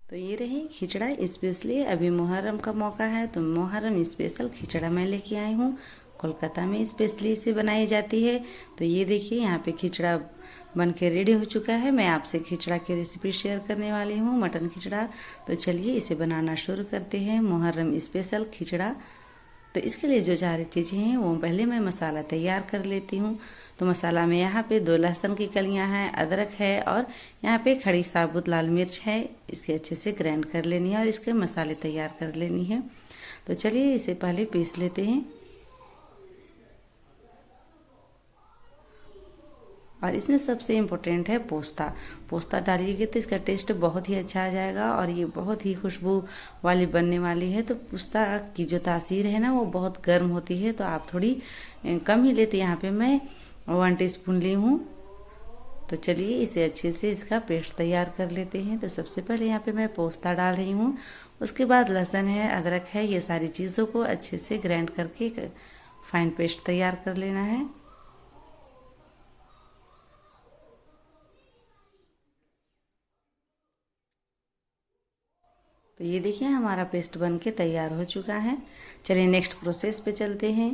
तो ये रही खिचड़ा स्पेशली। अभी मुहर्रम का मौका है तो मुहर्रम स्पेशल खिचड़ा मैं लेके आई हूँ। कोलकाता में स्पेशली इसे बनाई जाती है। तो ये देखिए यहाँ पे खिचड़ा बन के रेडी हो चुका है। मैं आपसे खिचड़ा की रेसिपी शेयर करने वाली हूँ, मटन खिचड़ा। तो चलिए इसे बनाना शुरू करते हैं, मुहर्रम स्पेशल खिचड़ा। तो इसके लिए जो सारी चीज़ें हैं वो पहले मैं मसाला तैयार कर लेती हूँ। तो मसाला में यहाँ पे 2 लहसुन की कलियाँ हैं, अदरक है और यहाँ पे खड़ी साबुत लाल मिर्च है। इसके अच्छे से ग्राइंड कर लेनी है और इसके मसाले तैयार कर लेनी है। तो चलिए इसे पहले पीस लेते हैं। और इसमें सबसे इम्पोर्टेंट है पोस्ता। पोस्ता डालिएगा तो इसका टेस्ट बहुत ही अच्छा आ जाएगा और ये बहुत ही खुशबू वाली बनने वाली है। तो पोस्ता की जो तासीर है ना वो बहुत गर्म होती है, तो आप थोड़ी कम ही ले। तो यहाँ पे मैं 1 टीस्पून ली हूँ। तो चलिए इसे अच्छे से इसका पेस्ट तैयार कर लेते हैं। तो सबसे पहले यहाँ पे मैं पोस्ता डाल रही हूँ। उसके बाद लहसुन है, अदरक है, ये सारी चीज़ों को अच्छे से ग्राइंड करके फाइन पेस्ट तैयार कर लेना है। तो ये देखिए हमारा पेस्ट बन के तैयार हो चुका है। चलिए नेक्स्ट प्रोसेस पे चलते हैं।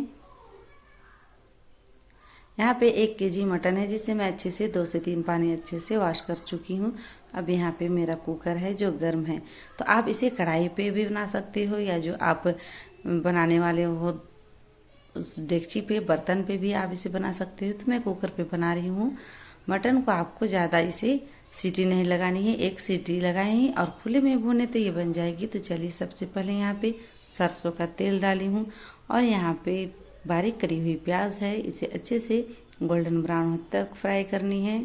यहाँ पे 1 केजी मटन है जिसे मैं अच्छे से 2 से 3 पानी अच्छे से वॉश कर चुकी हूँ। अब यहाँ पे मेरा कुकर है जो गर्म है। तो आप इसे कढ़ाई पे भी बना सकते हो या जो आप बनाने वाले हो उस डेगची पे, बर्तन पे भी आप इसे बना सकते हो। तो मैं कुकर पे बना रही हूँ। मटन को आपको ज़्यादा इसे सीटी नहीं लगानी है, 1 सीटी लगाएं और खुले में भूने तो ये बन जाएगी। तो चलिए सबसे पहले यहाँ पे सरसों का तेल डाली हूँ और यहाँ पे बारीक कटी हुई प्याज है, इसे अच्छे से गोल्डन ब्राउन तक फ्राई करनी है।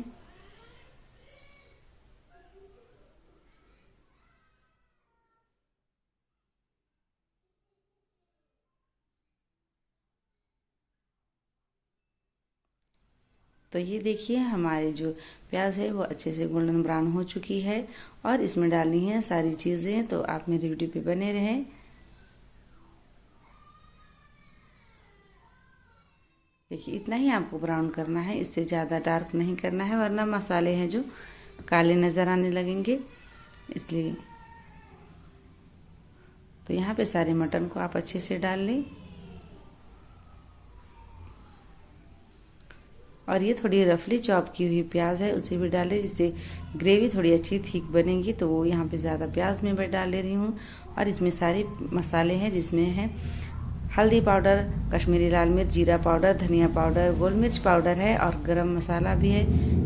तो ये देखिए हमारे जो प्याज है वो अच्छे से गोल्डन ब्राउन हो चुकी है और इसमें डालनी है सारी चीज़ें। तो आप मेरी वीडियो पे बने रहें। देखिए इतना ही आपको ब्राउन करना है, इससे ज़्यादा डार्क नहीं करना है वरना मसाले हैं जो काले नज़र आने लगेंगे, इसलिए। तो यहाँ पे सारे मटन को आप अच्छे से डाल लें और ये थोड़ी रफली चॉप की हुई प्याज है उसे भी डालें, जिससे ग्रेवी थोड़ी अच्छी थिक बनेगी। तो वो यहाँ पे ज़्यादा प्याज में मैं डाल ले रही हूँ। और इसमें सारे मसाले हैं जिसमें है हल्दी पाउडर, कश्मीरी लाल मिर्च, जीरा पाउडर, धनिया पाउडर, गोल मिर्च पाउडर है और गरम मसाला भी है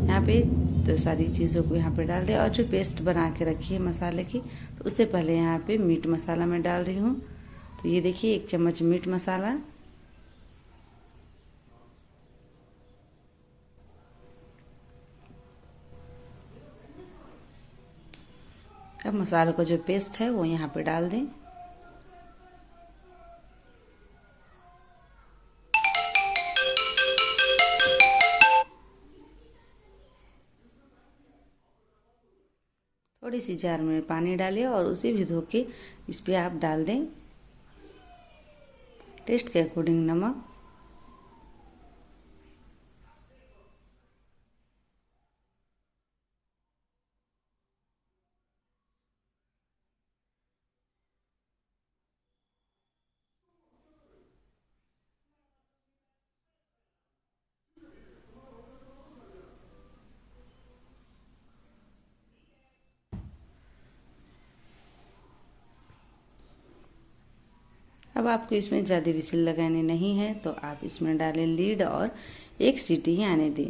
यहाँ पे। तो सारी चीज़ों को यहाँ पे डाल दें और जो पेस्ट बना के रखी है मसाले की, तो उससे पहले यहाँ पे मीट मसाला मैं डाल रही हूँ। तो ये देखिए 1 चम्मच मीट मसाला। अब मसालों का जो पेस्ट है वो यहाँ पे डाल दें। थोड़ी सी जार में पानी डालें और उसे भी धो के इस पे आप डाल दें टेस्ट के अकॉर्डिंग नमक। अब आपको इसमें ज़्यादा विसिल लगाने नहीं है तो आप इसमें डालें लीड और 1 सीटी ही आने दें।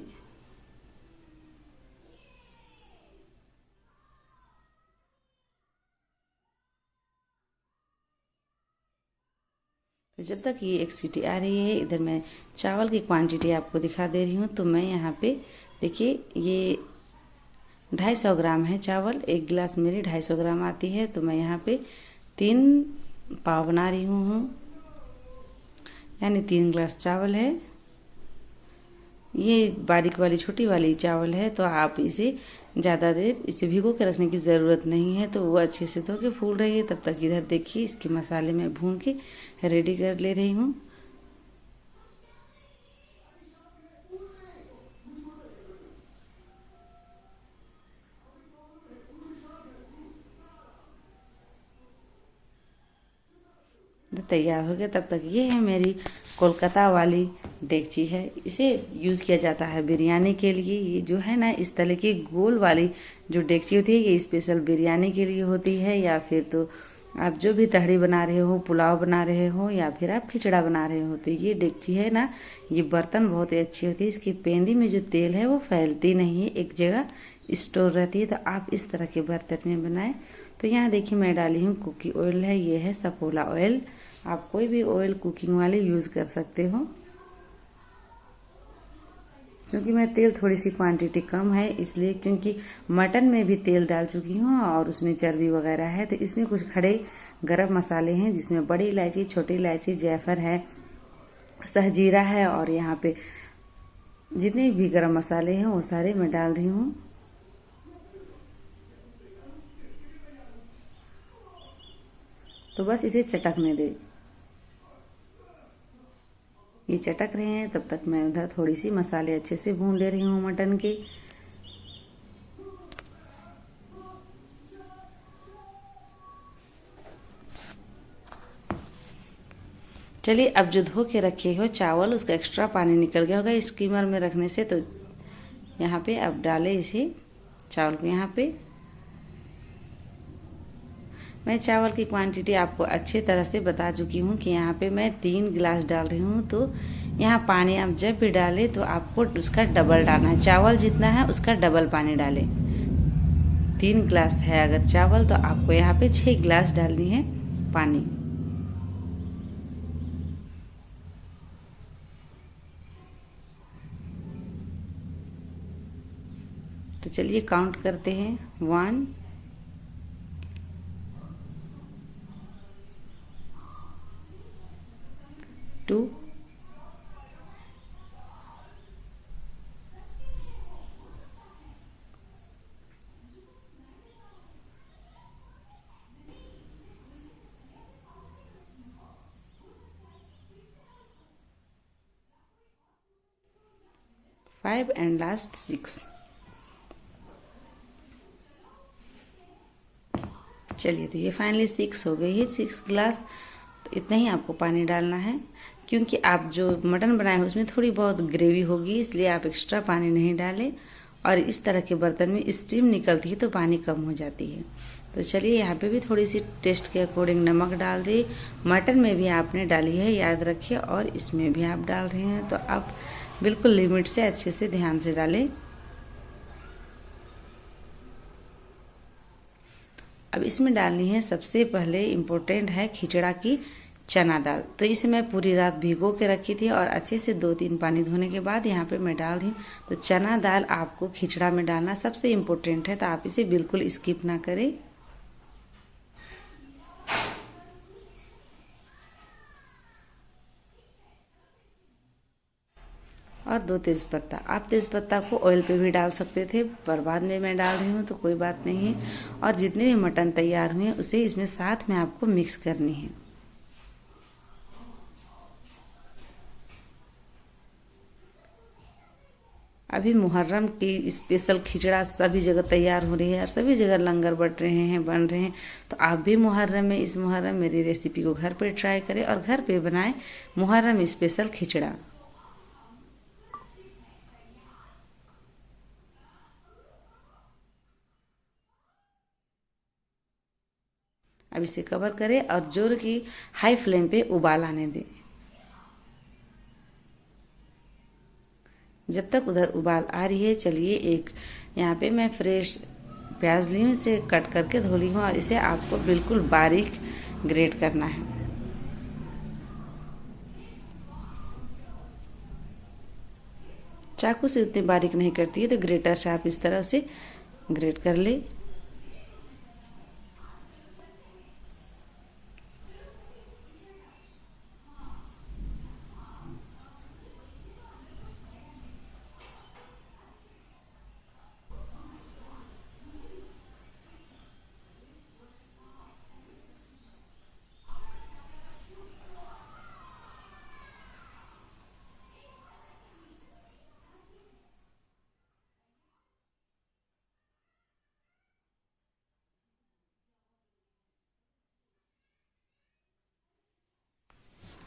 तो जब तक ये 1 सीटी आ रही है, इधर मैं चावल की क्वांटिटी आपको दिखा दे रही हूँ। तो मैं यहाँ पे देखिए ये 250 ग्राम है चावल, 1 गिलास मेरी 250 ग्राम आती है। तो मैं यहाँ पे 3 पाव बना रही हूँ, यानी 3 गिलास चावल है। ये बारीक वाली छोटी वाली चावल है, तो आप इसे ज़्यादा देर इसे भिगो के रखने की ज़रूरत नहीं है। तो वो अच्छे से धो के फूल रही है, तब तक इधर देखिए इसके मसाले में भून के रेडी कर ले रही हूँ। तैयार हो गया। तब तक ये है मेरी कोलकाता वाली डेगची है। इसे यूज़ किया जाता है बिरयानी के लिए। ये जो है ना, इस तरह की गोल वाली जो डेगची होती है, ये स्पेशल बिरयानी के लिए होती है, या फिर तो आप जो भी तहड़ी बना रहे हो, पुलाव बना रहे हो, या फिर आप खिचड़ा बना रहे हो, तो ये डेगची है ना, ये बर्तन बहुत ही अच्छी होती है। इसकी पेंदी में जो तेल है वो फैलती नहीं है, एक जगह स्टोर रहती है। तो आप इस तरह के बर्तन में बनाएं। तो यहाँ देखिए मैं डाली हूँ कुकिंग ऑयल है, ये है सफोला ऑयल। आप कोई भी ऑयल कुकिंग वाले यूज़ कर सकते हो। क्योंकि मैं तेल थोड़ी सी क्वांटिटी कम है इसलिए, क्योंकि मटन में भी तेल डाल चुकी हूँ और उसमें चर्बी वगैरह है। तो इसमें कुछ खड़े गरम मसाले हैं, जिसमें बड़ी इलायची, छोटी इलायची, जायफल है, सहजीरा है, और यहाँ पे जितने भी गरम मसाले हैं वो सारे मैं डाल रही हूँ। तो बस इसे चटकने दे। ये चटक रहे हैं, तब तक मैं उधर थोड़ी सी मसाले अच्छे से भून ले रही हूँ मटन के। चलिए, अब जो धो के रखे हो चावल, उसका एक्स्ट्रा पानी निकल गया होगा स्कीमर में रखने से। तो यहाँ पे अब डाले इसे, चावल को। यहाँ पे मैं चावल की क्वांटिटी आपको अच्छी तरह से बता चुकी हूँ कि यहाँ पे मैं 3 गिलास डाल रही हूँ। तो यहाँ पानी आप जब भी डालें तो आपको उसका डबल डालना है। चावल जितना है उसका डबल पानी डालें। 3 गिलास है अगर चावल, तो आपको यहाँ पे 6 गिलास डालनी है पानी। तो चलिए काउंट करते हैं। 1 2 5 एंड लास्ट 6। चलिए, तो ये फाइनली 6 हो गई है, 6 गिलास। तो इतना ही आपको पानी डालना है, क्योंकि आप जो मटन बनाए हैं उसमें थोड़ी बहुत ग्रेवी होगी, इसलिए आप एक्स्ट्रा पानी नहीं डालें। और इस तरह के बर्तन में स्टीम निकलती है तो पानी कम हो जाती है। तो चलिए, यहाँ पे भी थोड़ी सी टेस्ट के अकॉर्डिंग नमक डाल दी। मटन में भी आपने डाली है, याद रखिए, और इसमें भी आप डाल रहे हैं, तो आप बिल्कुल लिमिट से अच्छे से ध्यान से डालें। अब इसमें डालनी है, सबसे पहले इम्पोर्टेंट है खिचड़ा की चना दाल। तो इसे मैं पूरी रात भिगो के रखी थी, और अच्छे से 2-3 पानी धोने के बाद यहाँ पे मैं डाल रही हूँ। तो चना दाल आपको खिचड़ा में डालना सबसे इम्पोर्टेंट है, तो आप इसे बिल्कुल स्किप ना करें। और 2 तेज़पत्ता। आप तेज़पत्ता को ऑयल पे भी डाल सकते थे, पर बाद में मैं डाल रही हूँ तो कोई बात नहीं है। और जितने भी मटन तैयार हुए उसे इसमें साथ में आपको मिक्स करनी है। अभी मुहर्रम की स्पेशल खिचड़ा सभी जगह तैयार हो रही है और सभी जगह लंगर बट रहे हैं, बन रहे हैं। तो आप भी मुहर्रम में, इस मुहर्रम मेरी रेसिपी को घर पे ट्राई करें और घर पे बनाएं मुहर्रम स्पेशल खिचड़ा। अब इसे कवर करें और जोर की हाई फ्लेम पे उबाल आने दें। जब तक उधर उबाल आ रही है, चलिए एक यहाँ पे मैं फ्रेश प्याज ली हूँ, इसे कट करके धो ली हूँ, और इसे आपको बिल्कुल बारीक ग्रेट करना है। चाकू से उतनी बारीक नहीं करती है, तो ग्रेटर से आप इस तरह से ग्रेट कर ले।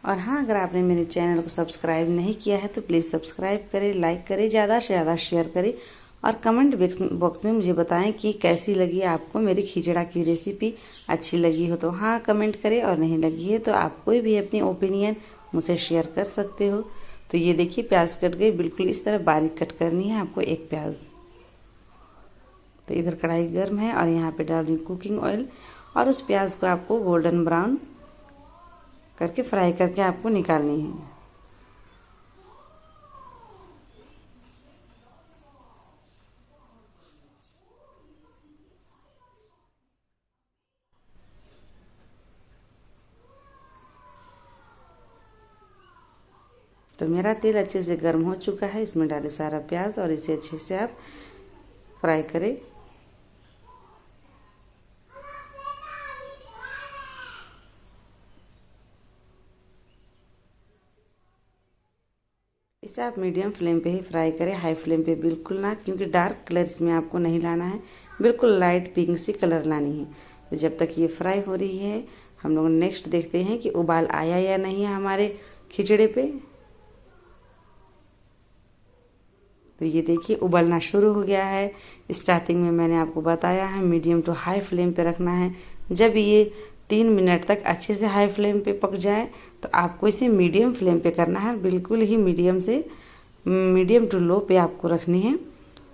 और हाँ, अगर आपने मेरे चैनल को सब्सक्राइब नहीं किया है तो प्लीज़ सब्सक्राइब करें, लाइक करें, ज़्यादा से ज़्यादा शेयर करें और कमेंट बॉक्स में मुझे बताएं कि कैसी लगी आपको मेरी खिचड़ा की रेसिपी। अच्छी लगी हो तो हाँ कमेंट करें और नहीं लगी है तो आप कोई भी अपनी ओपिनियन मुझसे शेयर कर सकते हो। तो ये देखिए प्याज कट गई, बिल्कुल इस तरह बारीक कट करनी है आपको एक प्याज। तो इधर कढ़ाई गर्म है और यहाँ पे डाल रही हूँ कुकिंग ऑयल और उस प्याज को आपको गोल्डन ब्राउन करके फ्राई करके आपको निकालनी है। तो मेरा तेल अच्छे से गर्म हो चुका है, इसमें डालें सारा प्याज और इसे अच्छे से आप फ्राई करें। इसे आप मीडियम फ्लेम पे ही फ्राई करें, हाई फ्लेम पे बिल्कुल ना, क्योंकि डार्क कलर इसमें आपको नहीं लाना है, बिल्कुल लाइट पिंक सी कलर लानी है। तो जब तक ये फ्राई हो रही है हम लोग नेक्स्ट देखते हैं कि उबाल आया या नहीं है हमारे खिचड़े पे। तो ये देखिए उबलना शुरू हो गया है। स्टार्टिंग में मैंने आपको बताया है मीडियम टू हाई फ्लेम पे रखना है। जब ये 3 मिनट तक अच्छे से हाई फ्लेम पे पक जाए तो आपको इसे मीडियम फ्लेम पे करना है, बिल्कुल ही मीडियम टू लो पे आपको रखनी है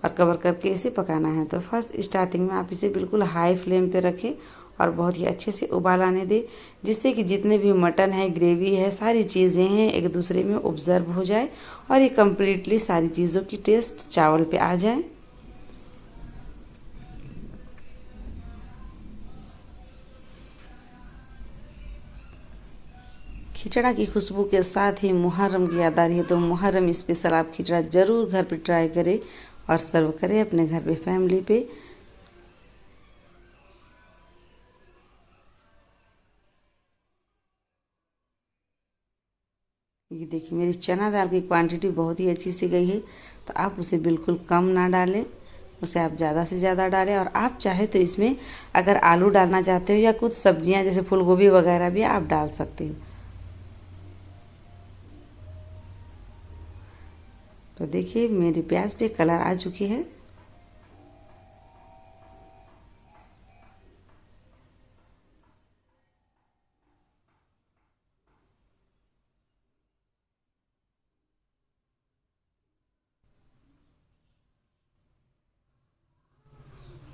और कवर करके इसे पकाना है। तो फर्स्ट स्टार्टिंग में आप इसे बिल्कुल हाई फ्लेम पे रखें और बहुत ही अच्छे से उबाल आने दें, जिससे कि जितने भी मटन है, ग्रेवी है, सारी चीज़ें हैं एक दूसरे में ऑब्जर्व हो जाए और ये कम्प्लीटली सारी चीज़ों की टेस्ट चावल पे आ जाए। खिचड़ा की खुशबू के साथ ही मुहर्रम की याद आ रही है, तो मुहर्रम स्पेशल आप खिचड़ा ज़रूर घर पे ट्राई करें और सर्व करें अपने घर पे फैमिली पे। ये देखिए मेरी चना दाल की क्वांटिटी बहुत ही अच्छी सी गई है, तो आप उसे बिल्कुल कम ना डालें, उसे आप ज़्यादा से ज़्यादा डालें। और आप चाहे तो इसमें अगर आलू डालना चाहते हो या कुछ सब्जियां जैसे फूलगोभी वगैरह भी आप डाल सकते हो। तो देखिए मेरी प्याज पे कलर आ चुकी है।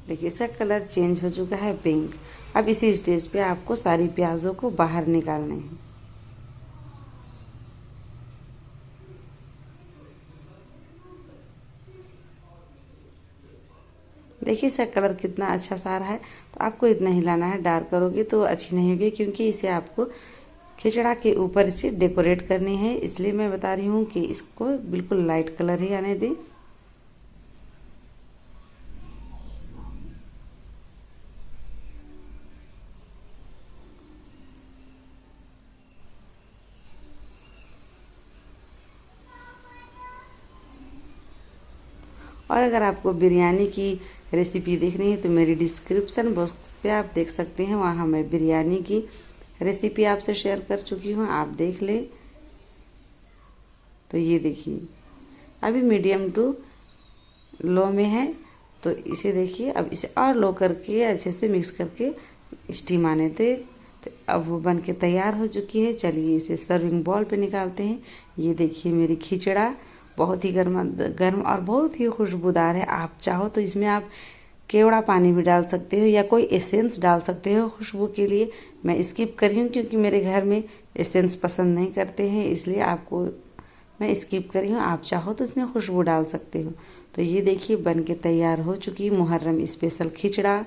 देखिए इसका कलर चेंज हो चुका है पिंक। अब इसी स्टेज पे आपको सारी प्याजों को बाहर निकालने हैं। देखिए इसका कलर कितना अच्छा सा आ रहा है। तो आपको इतना ही लाना है, डार्क करोगे तो अच्छी नहीं होगी, क्योंकि इसे आपको खिचड़ा के ऊपर इसे डेकोरेट करनी है, इसलिए मैं बता रही हूँ कि इसको बिल्कुल लाइट कलर ही आने दें। और अगर आपको बिरयानी की रेसिपी देखनी है तो मेरी डिस्क्रिप्शन बॉक्स पे आप देख सकते हैं, वहाँ मैं बिरयानी की रेसिपी आपसे शेयर कर चुकी हूँ, आप देख ले। तो ये देखिए अभी मीडियम टू लो में है, तो इसे देखिए अब इसे और लो करके अच्छे से मिक्स करके स्टीम आने दे। तो अब वो बन के तैयार हो चुकी है। चलिए इसे सर्विंग बॉल पे निकालते हैं। ये देखिए मेरी खिचड़ा बहुत ही गर्म और बहुत ही खुशबूदार है। आप चाहो तो इसमें आप केवड़ा पानी भी डाल सकते हो या कोई एसेंस डाल सकते हो खुशबू के लिए। मैं स्किप करी हूँ क्योंकि मेरे घर में एसेंस पसंद नहीं करते हैं, इसलिए आपको मैं स्किप करी हूँ। आप चाहो तो इसमें खुशबू डाल सकते हो। तो ये देखिए बन के तैयार हो चुकी मुहर्रम स्पेशल खिचड़ा।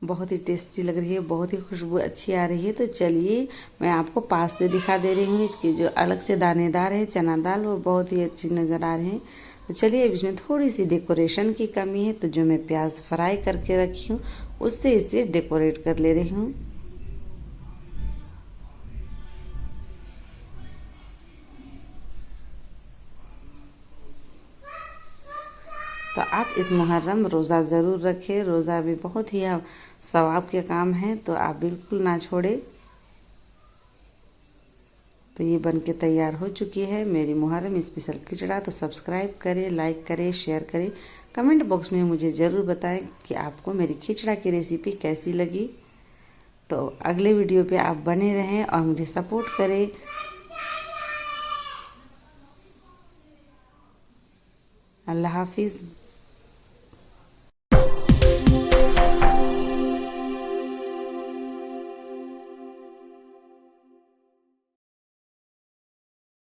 बहुत ही टेस्टी लग रही है, बहुत ही खुशबू अच्छी आ रही है। तो चलिए मैं आपको पास से दिखा दे रही हूँ। इसके जो अलग से दानेदार है चना दाल, वो बहुत ही अच्छी नज़र आ रहे हैं। तो चलिए अब इसमें थोड़ी सी डेकोरेशन की कमी है, तो जो मैं प्याज फ्राई करके रखी हूँ उससे इसे डेकोरेट कर ले रही हूँ। तो आप इस मुहर्रम रोज़ा ज़रूर रखें। रोज़ा भी बहुत ही सवाब के काम है, तो आप बिल्कुल ना छोड़े। तो ये बन के तैयार हो चुकी है मेरी मुहर्रम स्पेशल खिचड़ा। तो सब्सक्राइब करें, लाइक करें, शेयर करें। कमेंट बॉक्स में मुझे ज़रूर बताएं कि आपको मेरी खिचड़ा की रेसिपी कैसी लगी। तो अगले वीडियो पे आप बने रहें और मुझे सपोर्ट करें। अल्लाह हाफिज़।